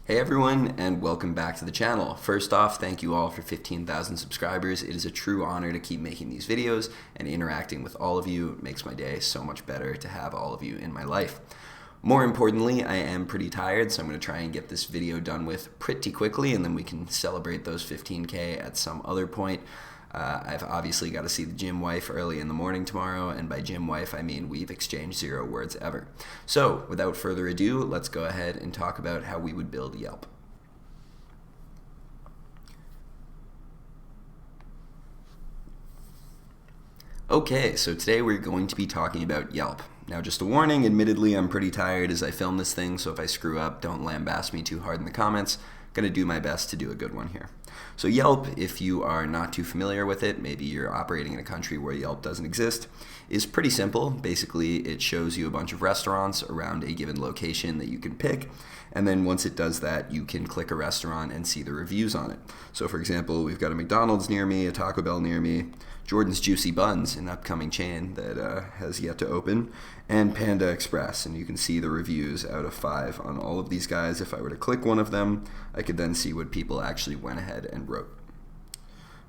Hey everyone, and welcome back to the channel. First off, thank you all for 15,000 subscribers. It is a true honor to keep making these videos and interacting with all of you. It makes my day so much better to have all of you in my life. More importantly, I am pretty tired, so I'm going to try and get this video done with pretty quickly, and then we can celebrate those 15K at some other point. I've obviously got to see the gym wife early in the morning tomorrow, and by gym wife I mean we've exchanged 0 words ever. So without further ado, let's go ahead and talk about how we would build Yelp. Okay, so today we're going to be talking about Yelp. Now just a warning, admittedly I'm pretty tired as I film this thing, so if I screw up, don't lambast me too hard in the comments. Going to do my best to do a good one here. So Yelp, if you are not too familiar with it, maybe you're operating in a country where Yelp doesn't exist, is pretty simple. Basically, it shows you a bunch of restaurants around a given location that you can pick, and then once it does that, you can click a restaurant and see the reviews on it. So for example, we've got a McDonald's near me, a Taco Bell near me, Jordan's Juicy Buns, an upcoming chain that has yet to open, and Panda Express, and you can see the reviews out of 5 on all of these guys. If I were to click one of them, I could then see what people actually went ahead and wrote.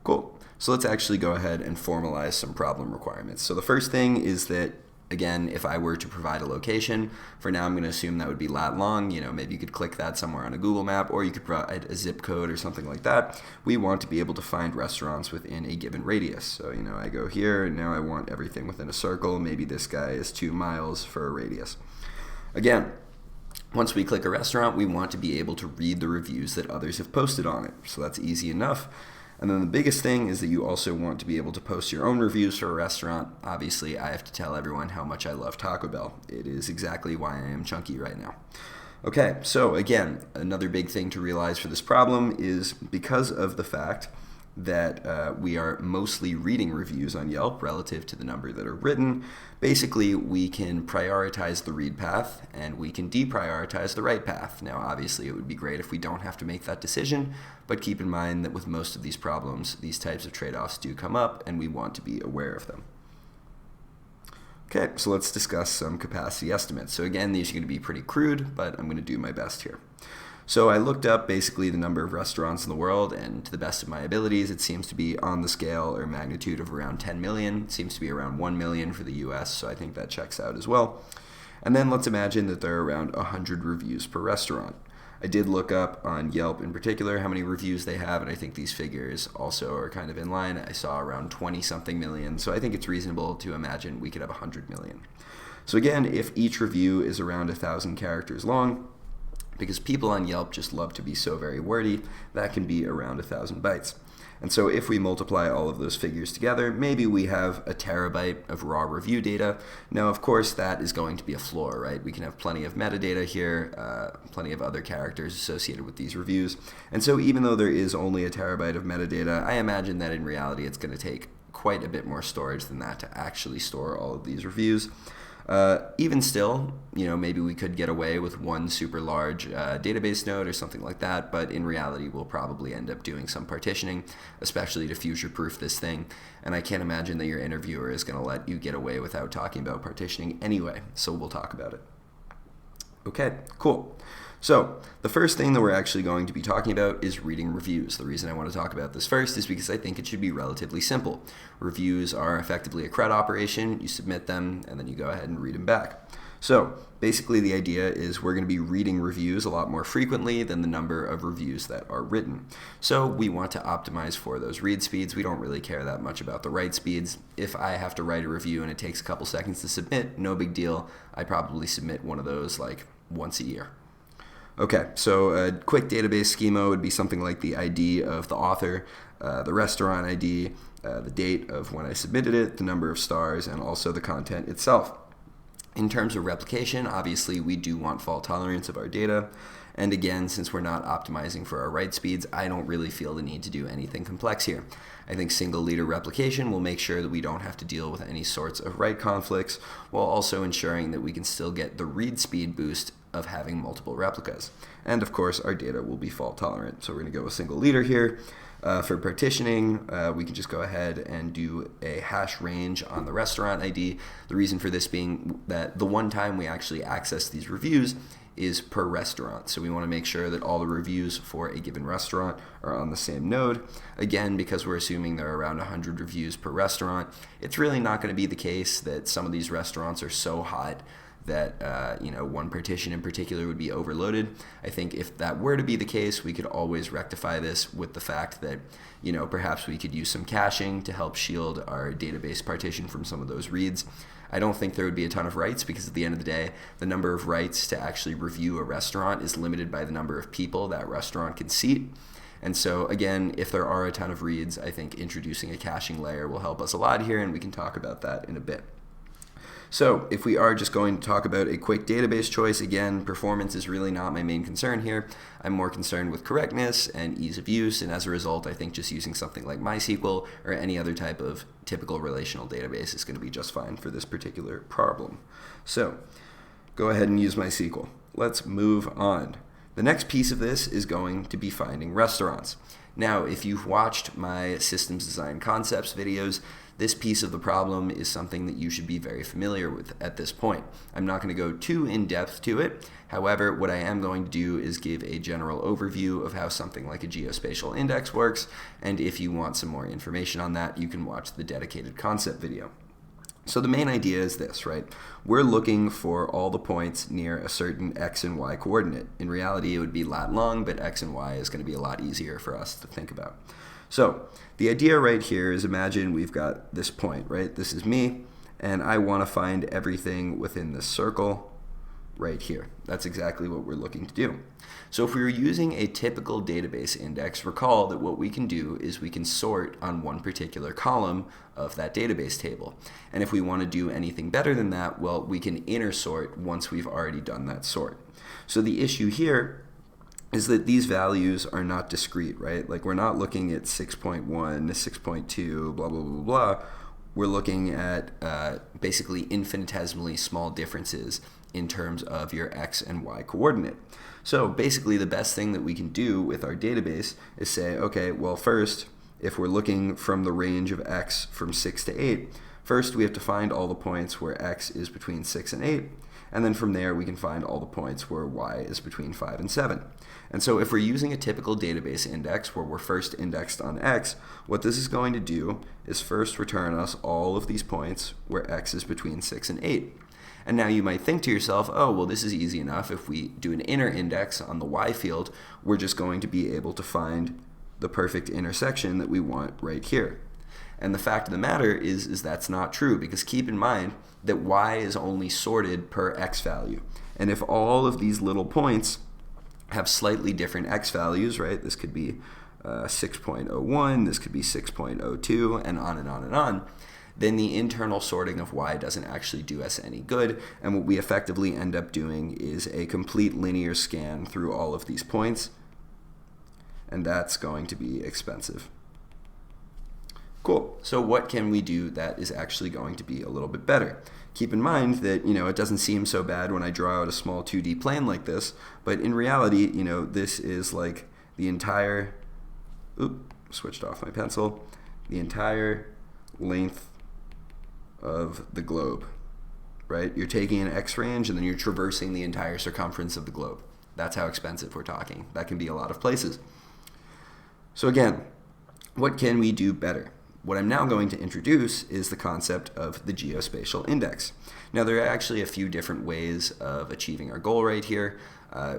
Cool. So let's actually go ahead and formalize some problem requirements. So the first thing is that, again, if I were to provide a location, for now I'm going to assume that would be lat long. Maybe you could click that somewhere on a Google map, or you could provide a zip code or something like that. We want to be able to find restaurants within a given radius. So, I go here, and now I want everything within a circle. Maybe this guy is 2 miles for a radius. Again, once we click a restaurant, we want to be able to read the reviews that others have posted on it. So that's easy enough. And then the biggest thing is that you also want to be able to post your own reviews for a restaurant. Obviously, I have to tell everyone how much I love Taco Bell. It is exactly why I am chunky right now. Okay, so again, another big thing to realize for this problem is because of the fact that we are mostly reading reviews on Yelp relative to the number that are written, basically we can prioritize the read path and we can deprioritize the write path. Now obviously it would be great if we don't have to make that decision, but keep in mind that with most of these problems, these types of trade-offs do come up and we want to be aware of them. Okay, so let's discuss some capacity estimates. So again, these are going to be pretty crude, but I'm going to do my best here. So I looked up basically the number of restaurants in the world, and to the best of my abilities, it seems to be on the scale or magnitude of around 10 million. It seems to be around 1 million for the US, so I think that checks out as well. And then let's imagine that there are around 100 reviews per restaurant. I did look up on Yelp in particular how many reviews they have, and I think these figures also are kind of in line. I saw around 20-something million, so I think it's reasonable to imagine we could have 100 million. So again, if each review is around 1,000 characters long, because people on Yelp just love to be so very wordy, that can be around 1,000 bytes. And so if we multiply all of those figures together, maybe we have 1 terabyte of raw review data. Now, of course, that is going to be a floor, right? We can have plenty of metadata here, plenty of other characters associated with these reviews. And so even though there is only 1 terabyte of metadata, I imagine that in reality it's going to take quite a bit more storage than that to actually store all of these reviews. Even still, maybe we could get away with one super large database node or something like that, but in reality we'll probably end up doing some partitioning, especially to future-proof this thing, and I can't imagine that your interviewer is going to let you get away without talking about partitioning anyway, so we'll talk about it. Okay, cool. So the first thing that we're actually going to be talking about is reading reviews. The reason I want to talk about this first is because I think it should be relatively simple. Reviews are effectively a CRUD operation. You submit them, and then you go ahead and read them back. So basically the idea is we're going to be reading reviews a lot more frequently than the number of reviews that are written. So we want to optimize for those read speeds. We don't really care that much about the write speeds. If I have to write a review and it takes a couple seconds to submit, no big deal. I probably submit one of those like once a year. Okay, so a quick database schema would be something like the ID of the author, the restaurant ID, the date of when I submitted it, the number of stars, and also the content itself. In terms of replication, obviously we do want fault tolerance of our data. And again, since we're not optimizing for our write speeds, I don't really feel the need to do anything complex here. I think single leader replication will make sure that we don't have to deal with any sorts of write conflicts, while also ensuring that we can still get the read speed boost of having multiple replicas. And of course, our data will be fault tolerant. So we're going to go with single leader here. For partitioning, we can just go ahead and do a hash range on the restaurant ID. The reason for this being that the one time we actually access these reviews is per restaurant. So we want to make sure that all the reviews for a given restaurant are on the same node. Again, because we're assuming there are around 100 reviews per restaurant, it's really not going to be the case that some of these restaurants are so hot that one partition in particular would be overloaded. I think if that were to be the case, we could always rectify this with the fact that perhaps we could use some caching to help shield our database partition from some of those reads. I don't think there would be a ton of writes because at the end of the day, the number of writes to actually review a restaurant is limited by the number of people that restaurant can seat. And so again, if there are a ton of reads, I think introducing a caching layer will help us a lot here, and we can talk about that in a bit. So if we are just going to talk about a quick database choice, again, performance is really not my main concern here. I'm more concerned with correctness and ease of use, and as a result, I think just using something like MySQL or any other type of typical relational database is going to be just fine for this particular problem. So go ahead and use MySQL. Let's move on. The next piece of this is going to be finding restaurants. Now, if you've watched my systems design concepts videos, this piece of the problem is something that you should be very familiar with at this point. I'm not going to go too in-depth to it. However, what I am going to do is give a general overview of how something like a geospatial index works, and if you want some more information on that, you can watch the dedicated concept video. So the main idea is this, right? We're looking for all the points near a certain x and y coordinate. In reality, it would be lat long, but x and y is going to be a lot easier for us to think about. So the idea right here is, imagine we've got this point, right? This is me, and I want to find everything within this circle right here. That's exactly what we're looking to do. So if we were using a typical database index, recall that what we can do is we can sort on one particular column of that database table. And if we want to do anything better than that, well, we can inner sort once we've already done that sort. So the issue here is that these values are not discrete, right? Like, we're not looking at 6.1, 6.2, blah, blah, blah, blah. We're looking at basically infinitesimally small differences in terms of your x and y coordinate. So basically the best thing that we can do with our database is say, okay, well, first, if we're looking from the range of x from 6 to 8, first we have to find all the points where x is between 6 and 8, and then from there we can find all the points where y is between 5 and 7. And so if we're using a typical database index where we're first indexed on x, what this is going to do is first return us all of these points where x is between 6 and 8. And now you might think to yourself, oh, well, this is easy enough. If we do an inner index on the y field, we're just going to be able to find the perfect intersection that we want right here. And the fact of the matter is that's not true, because keep in mind that y is only sorted per x value. And if all of these little points have slightly different x values, right? This could be 6.01, this could be 6.02, and on and on and on, then the internal sorting of y doesn't actually do us any good, and what we effectively end up doing is a complete linear scan through all of these points, and that's going to be expensive. Cool. So what can we do that is actually going to be a little bit better? Keep in mind that, it doesn't seem so bad when I draw out a small 2D plane like this, but in reality, this is like the entire, switched off my pencil, the entire length of the globe, right? You're taking an X range and then you're traversing the entire circumference of the globe. That's how expensive we're talking. That can be a lot of places. So again, what can we do better? What I'm now going to introduce is the concept of the geospatial index. Now, there are actually a few different ways of achieving our goal right here.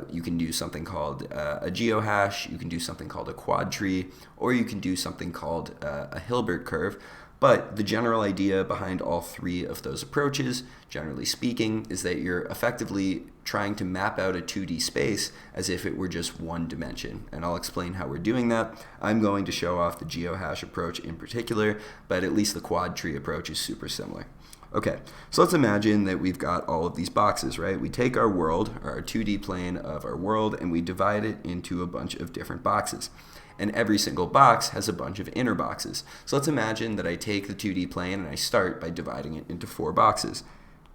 You can do something called a geohash, you can do something called a quad tree, or you can do something called a Hilbert curve. But the general idea behind all three of those approaches, generally speaking, is that you're effectively trying to map out a 2D space as if it were just one dimension. And I'll explain how we're doing that. I'm going to show off the geohash approach in particular, but at least the quad tree approach is super similar. Okay, so let's imagine that we've got all of these boxes, right? We take our world, or our 2D plane of our world, and we divide it into a bunch of different boxes. And every single box has a bunch of inner boxes. So let's imagine that I take the 2D plane and I start by dividing it into 4 boxes,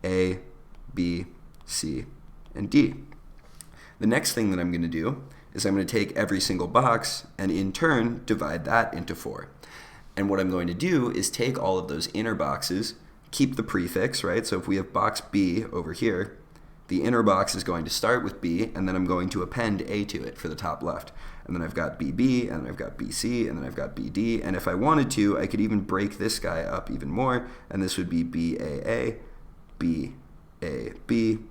A, B, C, and D. The next thing that I'm going to do is I'm going to take every single box and in turn divide that into 4. And what I'm going to do is take all of those inner boxes, keep the prefix, right? So if we have box B over here, the inner box is going to start with B, and then I'm going to append A to it for the top left. And then I've got BB, and then I've got BC, and then I've got BD. And if I wanted to, I could even break this guy up even more, and this would be BAA, BAB,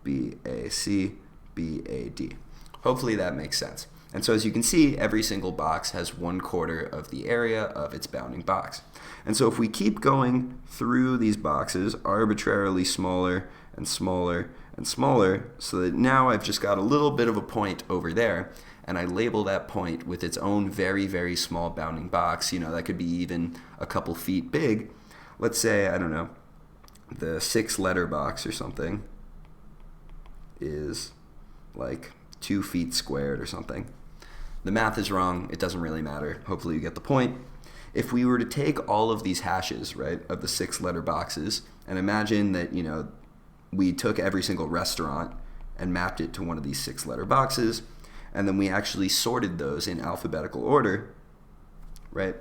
BAC, BAD. Hopefully that makes sense. And so as you can see, every single box has 1/4 of the area of its bounding box. And so if we keep going through these boxes, arbitrarily smaller and smaller and smaller, so that now I've just got a little bit of a point over there, and I label that point with its own very, very small bounding box, that could be even a couple feet big. Let's say, I don't know, the 6-letter box or something is like 2 feet squared or something. The math is wrong. It doesn't really matter. Hopefully you get the point. If we were to take all of these hashes, right, of the 6-letter boxes, and imagine that, we took every single restaurant and mapped it to one of these 6-letter boxes, and then we actually sorted those in alphabetical order, right?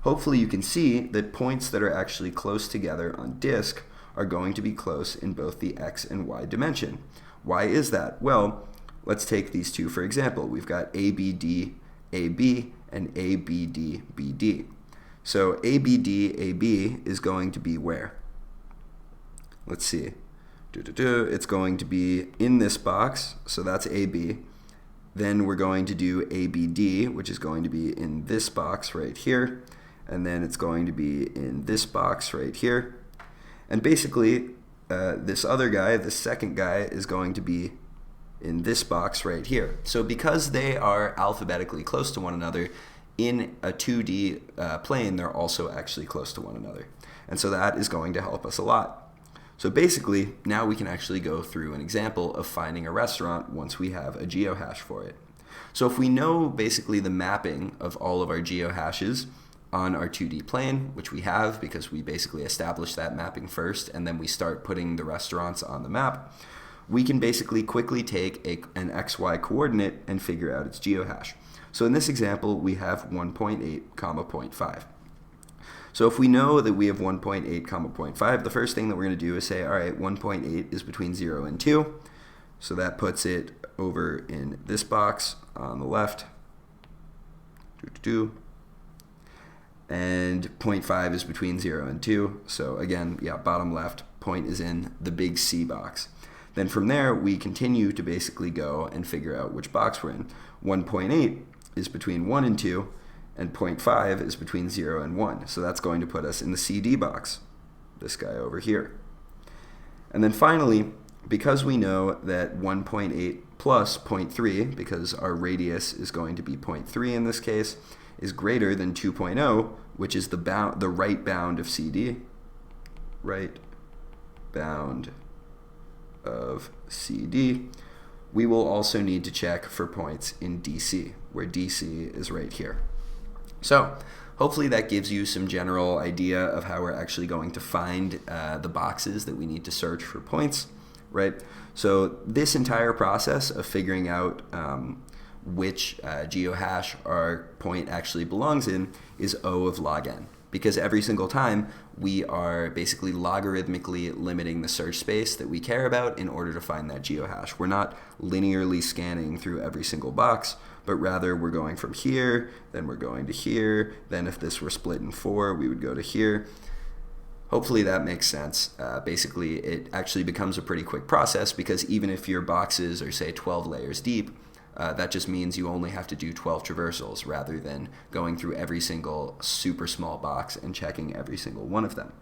Hopefully you can see that points that are actually close together on disk are going to be close in both the x and y dimension. Why is that? Well, let's take these two for example. We've got ABD, AB, and ABD, BD. So ABD, AB is going to be where? Let's see. It's going to be in this box, so that's AB. Then we're going to do ABD, which is going to be in this box right here. And then it's going to be in this box right here. And basically, this other guy, the second guy, is going to be in this box right here. So because they are alphabetically close to one another, in a 2D plane, they're also actually close to one another. And so that is going to help us a lot. So basically, now we can actually go through an example of finding a restaurant once we have a geohash for it. So if we know basically the mapping of all of our geohashes on our 2D plane, which we have because we basically established that mapping first, and then we start putting the restaurants on the map, we can basically quickly take an XY coordinate and figure out its geohash. So in this example, we have 1.8, 0.5. So if we know that we have 1.8, 0.5, the first thing that we're going to do is say, all right, 1.8 is between 0 and 2. So that puts it over in this box on the left. And 0.5 is between 0 and 2. So again, yeah, bottom left, point is in the big C box. Then from there, we continue to basically go and figure out which box we're in. 1.8 is between 1 and 2. And 0.5 is between 0 and 1. So that's going to put us in the CD box, this guy over here. And then finally, because we know that 1.8 plus 0.3, because our radius is going to be 0.3 in this case, is greater than 2.0, which is the right bound of CD, right bound of CD, we will also need to check for points in DC, where DC is right here. So hopefully that gives you some general idea of how we're actually going to find the boxes that we need to search for points, right? So this entire process of figuring out which geohash our point actually belongs in is O of log n, because every single time we are basically logarithmically limiting the search space that we care about in order to find that geohash. We're not linearly scanning through every single box, but rather we're going from here, then we're going to here, then if this were split in 4, we would go to here. Hopefully that makes sense. Basically, it actually becomes a pretty quick process because even if your boxes are, say, 12 layers deep, that just means you only have to do 12 traversals rather than going through every single super small box and checking every single one of them.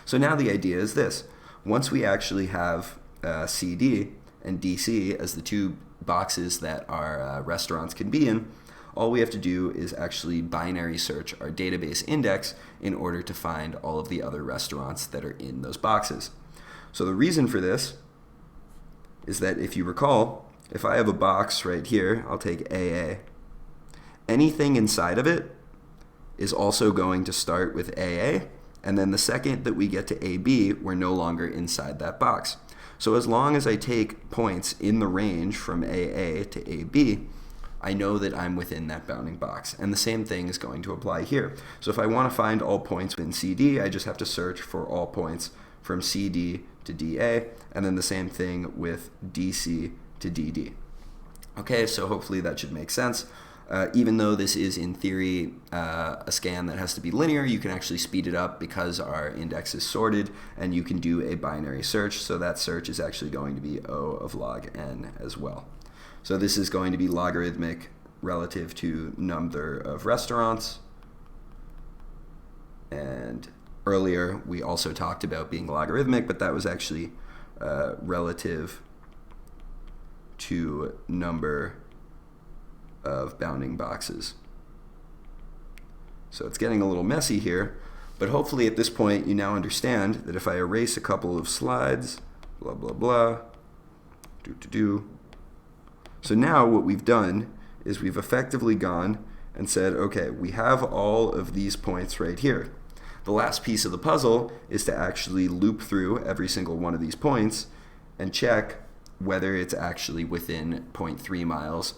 So now the idea is this. Once we actually have CD and DC as the two boxes that our restaurants can be in, all we have to do is actually binary search our database index in order to find all of the other restaurants that are in those boxes. So the reason for this is that if you recall, if I have a box right here, I'll take AA. Anything inside of it is also going to start with AA, and then the second that we get to AB, we're no longer inside that box. So as long as I take points in the range from AA to AB, I know that I'm within that bounding box. And the same thing is going to apply here. So if I want to find all points in CD, I just have to search for all points from CD to DA, and then the same thing with DC to DD. Okay, so hopefully that should make sense. Even though this is in theory a scan that has to be linear, you can actually speed it up because our index is sorted, and you can do a binary search. So that search is actually going to be O of log n as well. So this is going to be logarithmic relative to number of restaurants. And earlier we also talked about being logarithmic, but that was actually relative to number of bounding boxes. So it's getting a little messy here, but hopefully at this point you now understand that if I erase a couple of slides, blah, blah, blah, So now what we've done is we've effectively gone and said, okay, we have all of these points right here. The last piece of the puzzle is to actually loop through every single one of these points and check whether it's actually within 0.3 miles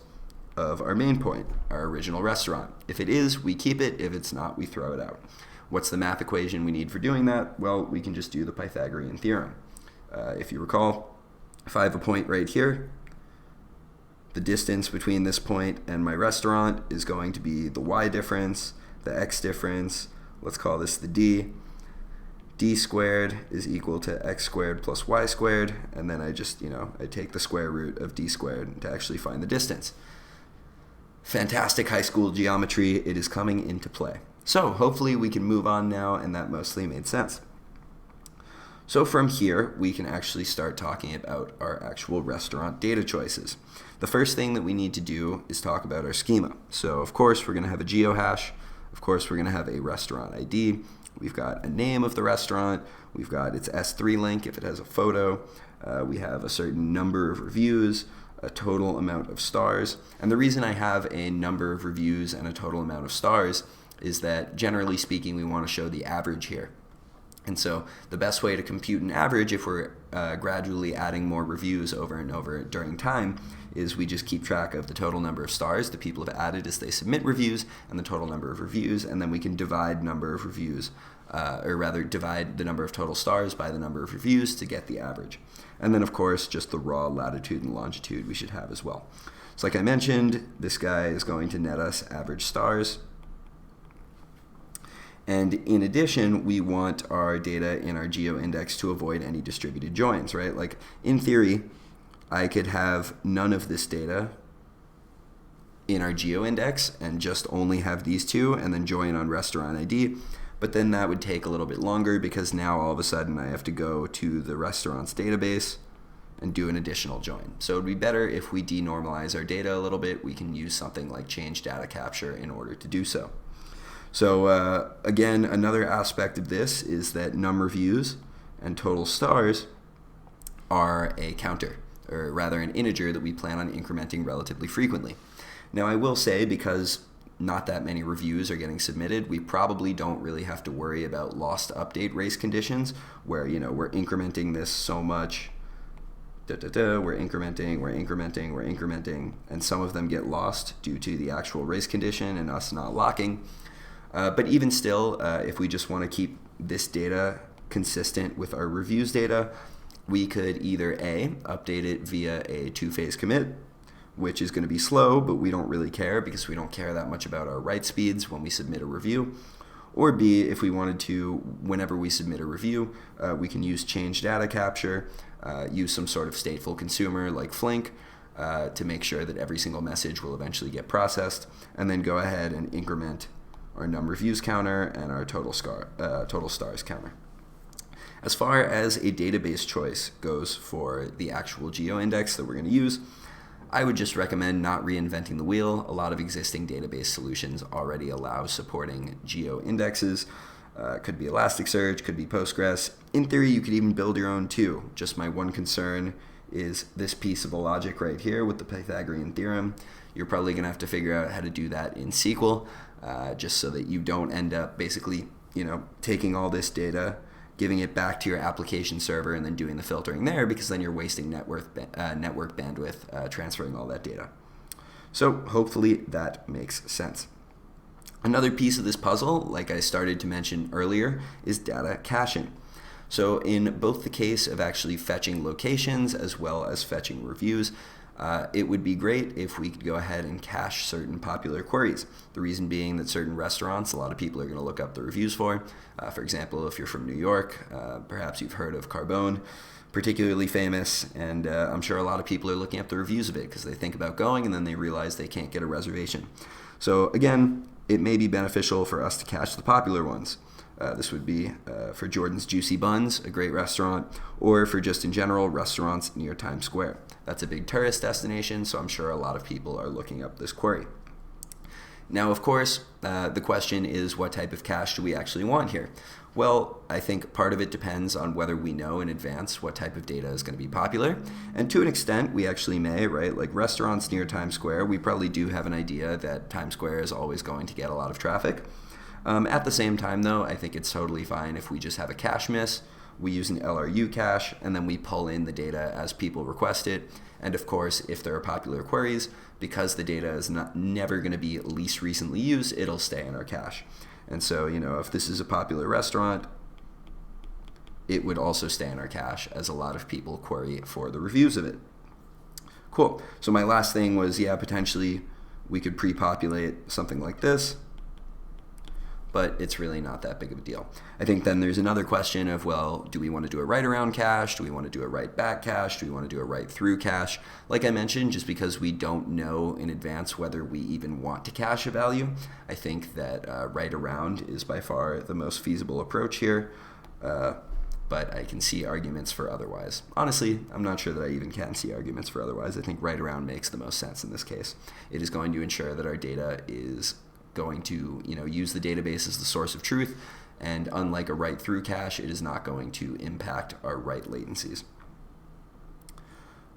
of our main point, our original restaurant. If it is, we keep it. If it's not, we throw it out. What's the math equation we need for doing that? Well, we can just do the Pythagorean theorem. If you recall, if I have a point right here, the distance between this point and my restaurant is going to be the y difference, the x difference, let's call this the d. D squared is equal to x squared plus y squared, and then I just, I take the square root of d squared to actually find the distance. Fantastic high school geometry, it is coming into play. So hopefully we can move on now, and that mostly made sense. So from here, we can actually start talking about our actual restaurant data choices. The first thing that we need to do is talk about our schema. So of course, we're going to have a geohash. Of course, we're going to have a restaurant ID. We've got a name of the restaurant. We've got its S3 link if it has a photo. We have a certain number of reviews, a total amount of stars. And the reason I have a number of reviews and a total amount of stars is that generally speaking, we want to show the average here. And so the best way to compute an average, if we're gradually adding more reviews over and over during time, is we just keep track of the total number of stars the people have added as they submit reviews and the total number of reviews, and then we can divide number of reviews, or rather divide the number of total stars by the number of reviews to get the average. And then of course just the raw latitude and longitude we should have as well. So like I mentioned, this guy is going to net us average stars. And in addition, we want our data in our geo index to avoid any distributed joins, right? Like in theory, I could have none of this data in our geo index and just only have these two and then join on restaurant ID. But then that would take a little bit longer because now all of a sudden I have to go to the restaurant's database and do an additional join. So it would be better if we denormalize our data a little bit. We can use something like change data capture in order to do so. So again, another aspect of this is that num reviews and total stars are a counter, or rather an integer that we plan on incrementing relatively frequently. Now I will say, because not that many reviews are getting submitted, we probably don't really have to worry about lost update race conditions where, we're incrementing this so much, we're incrementing, and some of them get lost due to the actual race condition and us not locking. But even still, if we just want to keep this data consistent with our reviews data, we could either A, update it via a two-phase commit, which is going to be slow, but we don't really care because we don't care that much about our write speeds when we submit a review. Or B, if we wanted to, whenever we submit a review, we can use change data capture, use some sort of stateful consumer like Flink to make sure that every single message will eventually get processed, and then go ahead and increment our num reviews counter and our total stars counter. As far as a database choice goes for the actual geo index that we're going to use, I would just recommend not reinventing the wheel. A lot of existing database solutions already allow supporting geo indexes. Could be Elasticsearch, could be Postgres. In theory, you could even build your own too. Just my one concern is this piece of the logic right here with the Pythagorean theorem. You're probably going to have to figure out how to do that in SQL, just so that you don't end up basically, taking all this data giving it back to your application server and then doing the filtering there, because then you're wasting network bandwidth transferring all that data. So hopefully that makes sense. Another piece of this puzzle, like I started to mention earlier, is data caching. So in both the case of actually fetching locations as well as fetching reviews, it would be great if we could go ahead and cache certain popular queries. The reason being that certain restaurants, a lot of people are going to look up the reviews for. For example, if you're from New York, perhaps you've heard of Carbone, particularly famous, and I'm sure a lot of people are looking up the reviews of it because they think about going and then they realize they can't get a reservation. So again, it may be beneficial for us to cache the popular ones. This would be for Jordan's Juicy Buns, a great restaurant, or for just in general restaurants near Times Square. That's a big tourist destination, so I'm sure a lot of people are looking up this query. Now, of course, the question is, what type of cache do we actually want here? Well, I think part of it depends on whether we know in advance what type of data is going to be popular. And to an extent, we actually may, right? Like restaurants near Times Square, we probably do have an idea that Times Square is always going to get a lot of traffic. At the same time, though, I think it's totally fine if we just have a cache miss, we use an LRU cache, and then we pull in the data as people request it. And of course, if there are popular queries, because the data is never going to be least recently used, it'll stay in our cache. And so, if this is a popular restaurant, it would also stay in our cache as a lot of people query for the reviews of it. Cool. So my last thing was, potentially we could pre-populate something like this, but it's really not that big of a deal. I think then there's another question of, well, do we want to do a write around cache? Do we want to do a write back cache? Do we want to do a write through cache? Like I mentioned, just because we don't know in advance whether we even want to cache a value, I think that write around is by far the most feasible approach here. But I can see arguments for otherwise. Honestly, I'm not sure that I even can see arguments for otherwise. I think write around makes the most sense in this case. It is going to ensure that our data is going to use the database as the source of truth, and unlike a write through cache, it is not going to impact our write latencies.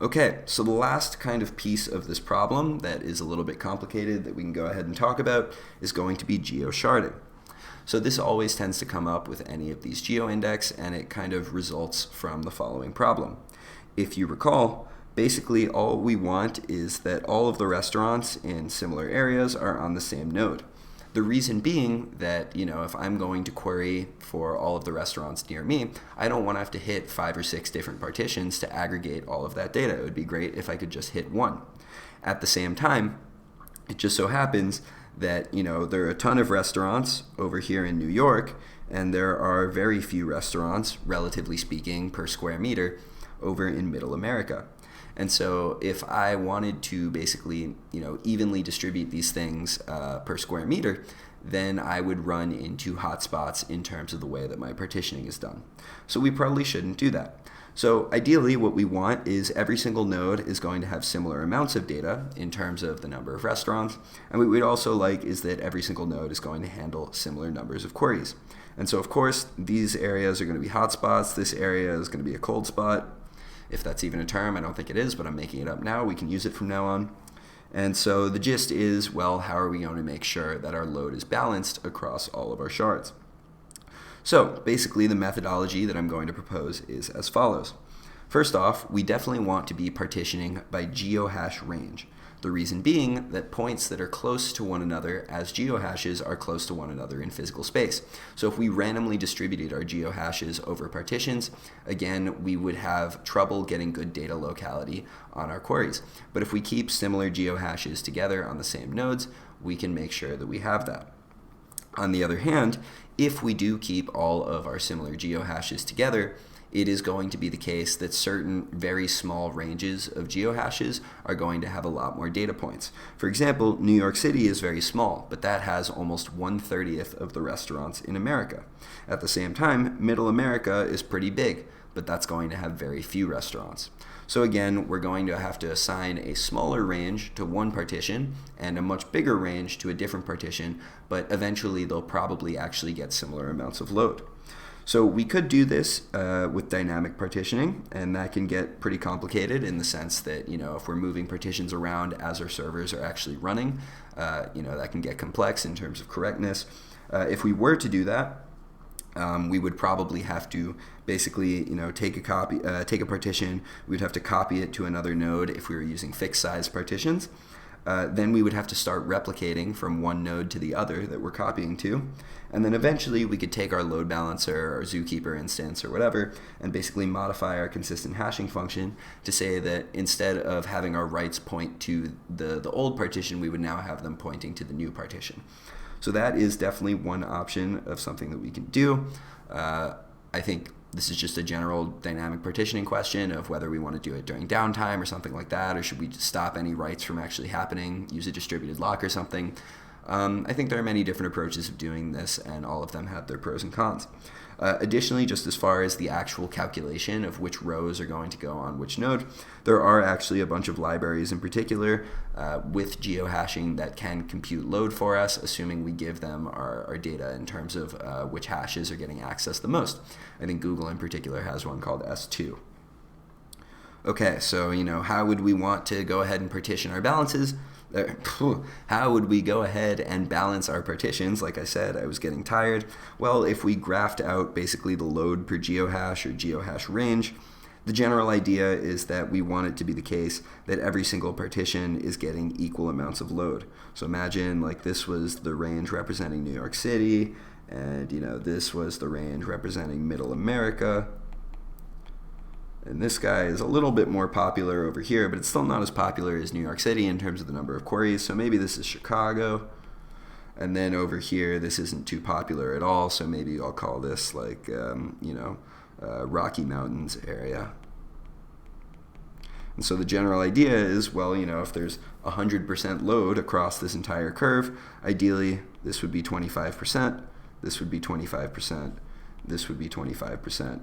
Okay, so the last kind of piece of this problem that is a little bit complicated that we can go ahead and talk about is going to be geo-sharding. So this always tends to come up with any of these geo-index, and it kind of results from the following problem. If you recall, basically all we want is that all of the restaurants in similar areas are on the same node. The reason being that, if I'm going to query for all of the restaurants near me, I don't want to have to hit 5 or 6 different partitions to aggregate all of that data. It would be great if I could just hit one. At the same time, it just so happens that, there are a ton of restaurants over here in New York, and there are very few restaurants, relatively speaking, per square meter over in Middle America. And so if I wanted to basically, evenly distribute these things per square meter, then I would run into hotspots in terms of the way that my partitioning is done. So we probably shouldn't do that. So ideally, what we want is every single node is going to have similar amounts of data in terms of the number of restaurants. And what we'd also like is that every single node is going to handle similar numbers of queries. And so, of course, these areas are going to be hotspots. This area is going to be a cold spot. If that's even a term, I don't think it is, but I'm making it up now. We can use it from now on. And so the gist is, well, how are we going to make sure that our load is balanced across all of our shards? So basically the methodology that I'm going to propose is as follows. First off, we definitely want to be partitioning by geohash range. The reason being that points that are close to one another as geohashes are close to one another in physical space. So if we randomly distributed our geohashes over partitions, again, we would have trouble getting good data locality on our queries. But if we keep similar geohashes together on the same nodes, we can make sure that we have that. On the other hand, if we do keep all of our similar geohashes together, it is going to be the case that certain very small ranges of geohashes are going to have a lot more data points. For example, New York City is very small, but that has almost 1/30 of the restaurants in America. At the same time, Middle America is pretty big, but that's going to have very few restaurants. So again, we're going to have to assign a smaller range to one partition and a much bigger range to a different partition, but eventually they'll probably actually get similar amounts of load. So we could do this with dynamic partitioning, and that can get pretty complicated in the sense that, if we're moving partitions around as our servers are actually running, that can get complex in terms of correctness. If we were to do that, We would probably have to basically, take a partition. We'd have to copy it to another node if we were using fixed size partitions. Then we would have to start replicating from one node to the other that we're copying to. And then eventually we could take our load balancer or zookeeper instance or whatever and basically modify our consistent hashing function to say that instead of having our writes point to the old partition, we would now have them pointing to the new partition. So that is definitely one option of something that we can do. I think this is just a general dynamic partitioning question of whether we want to do it during downtime or something like that, or should we just stop any writes from actually happening, use a distributed lock or something. I think there are many different approaches of doing this, and all of them have their pros and cons. Additionally, just as far as the actual calculation of which rows are going to go on which node, there are actually a bunch of libraries in particular with geohashing that can compute load for us, assuming we give them our data in terms of which hashes are getting accessed the most. I think Google in particular has one called S2. Okay, so how would we want to go ahead and partition our balances? How would we go ahead and balance our partitions? Like I said, I was getting tired. Well, if we graphed out basically the load per geohash or geohash range, the general idea is that we want it to be the case that every single partition is getting equal amounts of load. So imagine like this was the range representing New York City, and this was the range representing Middle America. And this guy is a little bit more popular over here, but it's still not as popular as New York City in terms of the number of queries. So maybe this is Chicago. And then over here, this isn't too popular at all. So maybe I'll call this like, Rocky Mountains area. And so the general idea is, well, if there's 100% load across this entire curve, ideally this would be 25%, this would be 25%, this would be 25%.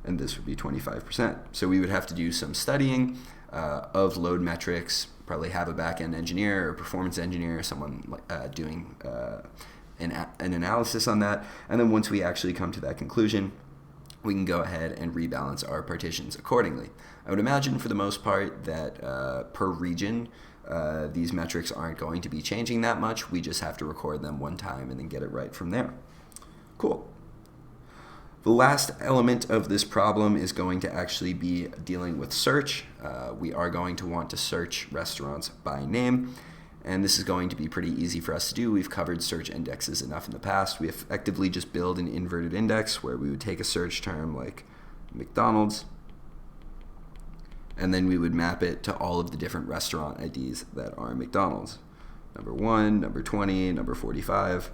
And this would be 25%. So we would have to do some studying of load metrics, probably have a back-end engineer or performance engineer, someone doing an analysis on that. And then once we actually come to that conclusion, we can go ahead and rebalance our partitions accordingly. I would imagine for the most part that per region, these metrics aren't going to be changing that much. We just have to record them one time and then get it right from there. Cool. The last element of this problem is going to actually be dealing with search. We are going to want to search restaurants by name, and this is going to be pretty easy for us to do. We've covered search indexes enough in the past. We effectively just build an inverted index where we would take a search term like McDonald's, and then we would map it to all of the different restaurant IDs that are McDonald's. Number 1, number 20, number 45.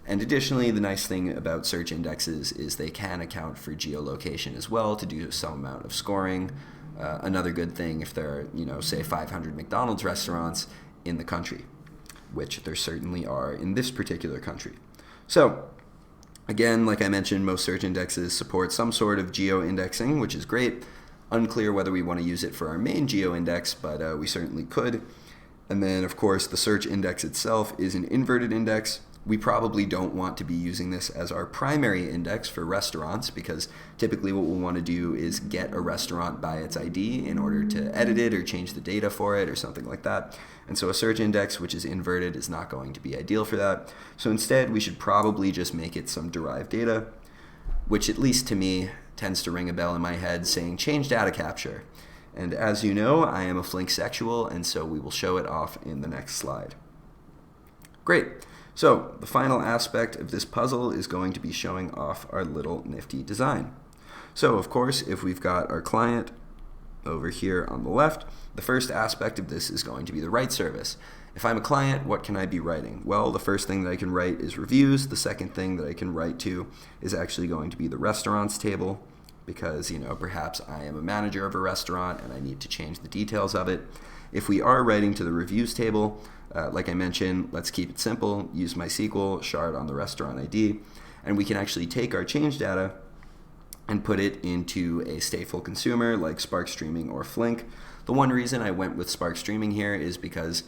And additionally, the nice thing about search indexes is they can account for geolocation as well to do some amount of scoring. Another good thing if there are, say 500 McDonald's restaurants in the country, which there certainly are in this particular country. So again, like I mentioned, most search indexes support some sort of geo-indexing, which is great. Unclear whether we want to use it for our main geo-index, but we certainly could. And then, of course, the search index itself is an inverted index. We probably don't want to be using this as our primary index for restaurants because typically what we'll want to do is get a restaurant by its ID in order to edit it or change the data for it or something like that. And so a search index which is inverted is not going to be ideal for that. So instead we should probably just make it some derived data, which at least to me tends to ring a bell in my head saying change data capture. And as you know, I am a flink sexual, and so we will show it off in the next slide. Great. So the final aspect of this puzzle is going to be showing off our little nifty design. So of course, if we've got our client over here on the left, the first aspect of this is going to be the write service. If I'm a client, what can I be writing? Well, the first thing that I can write is reviews. The second thing that I can write to is actually going to be the restaurants table because, perhaps I am a manager of a restaurant and I need to change the details of it. If we are writing to the reviews table, like I mentioned, let's keep it simple, use MySQL, shard on the restaurant ID, and we can actually take our change data and put it into a stateful consumer like Spark Streaming or Flink. The one reason I went with Spark Streaming here is because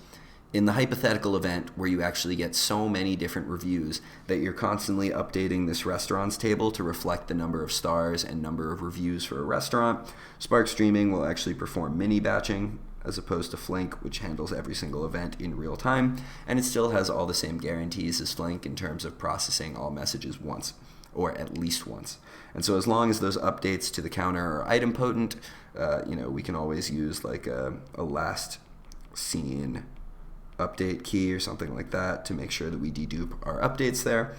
in the hypothetical event where you actually get so many different reviews that you're constantly updating this restaurants table to reflect the number of stars and number of reviews for a restaurant, Spark Streaming will actually perform mini batching as opposed to Flink, which handles every single event in real time, and it still has all the same guarantees as Flink in terms of processing all messages once. or at least once. And so as long as those updates to the counter are idempotent, we can always use like a last seen update key or something like that to make sure that we dedupe our updates there.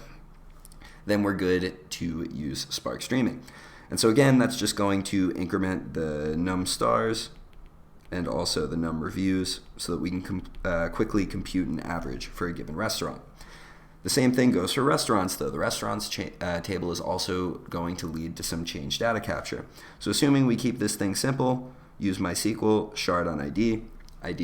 Then we're good to use Spark Streaming. And so again, that's just going to increment the num stars and also the num reviews so that we can quickly compute an average for a given restaurant. The same thing goes for restaurants, though. The restaurants table is also going to lead to some change data capture. So assuming we keep this thing simple, use MySQL, shard on ID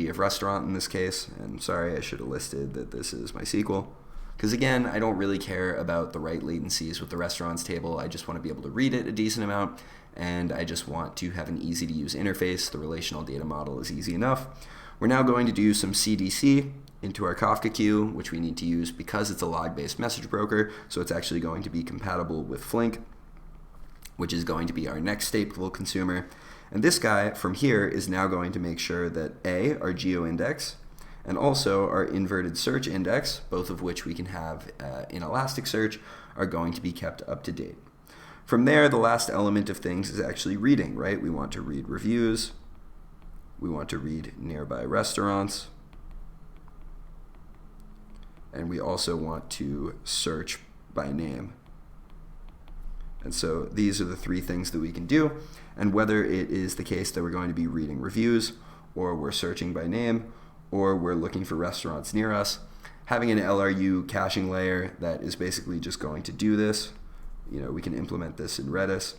of restaurant in this case, and sorry, I should have listed that this is MySQL. Because again, I don't really care about the write latencies with the restaurants table. I just want to be able to read it a decent amount, and I just want to have an easy to use interface. The relational data model is easy enough. We're now going to do some CDC into our Kafka queue, which we need to use because it's a log-based message broker, so it's actually going to be compatible with Flink, which is going to be our next stateful consumer. And this guy from here is now going to make sure that A, our geo-index, and also our inverted search index, both of which we can have in Elasticsearch, are going to be kept up to date. From there, the last element of things is actually reading, right? We want to read reviews. We want to read nearby restaurants. And we also want to search by name. And so these are the three things that we can do. And whether it is the case that we're going to be reading reviews, or we're searching by name, or we're looking for restaurants near us, having an LRU caching layer that is basically just going to do this. We can implement this in Redis.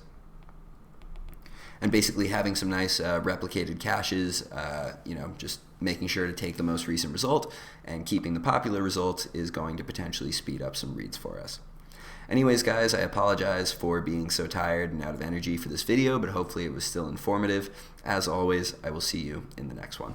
And basically having some nice replicated caches, just making sure to take the most recent result and keeping the popular result is going to potentially speed up some reads for us. Anyways, guys, I apologize for being so tired and out of energy for this video, but hopefully it was still informative. As always, I will see you in the next one.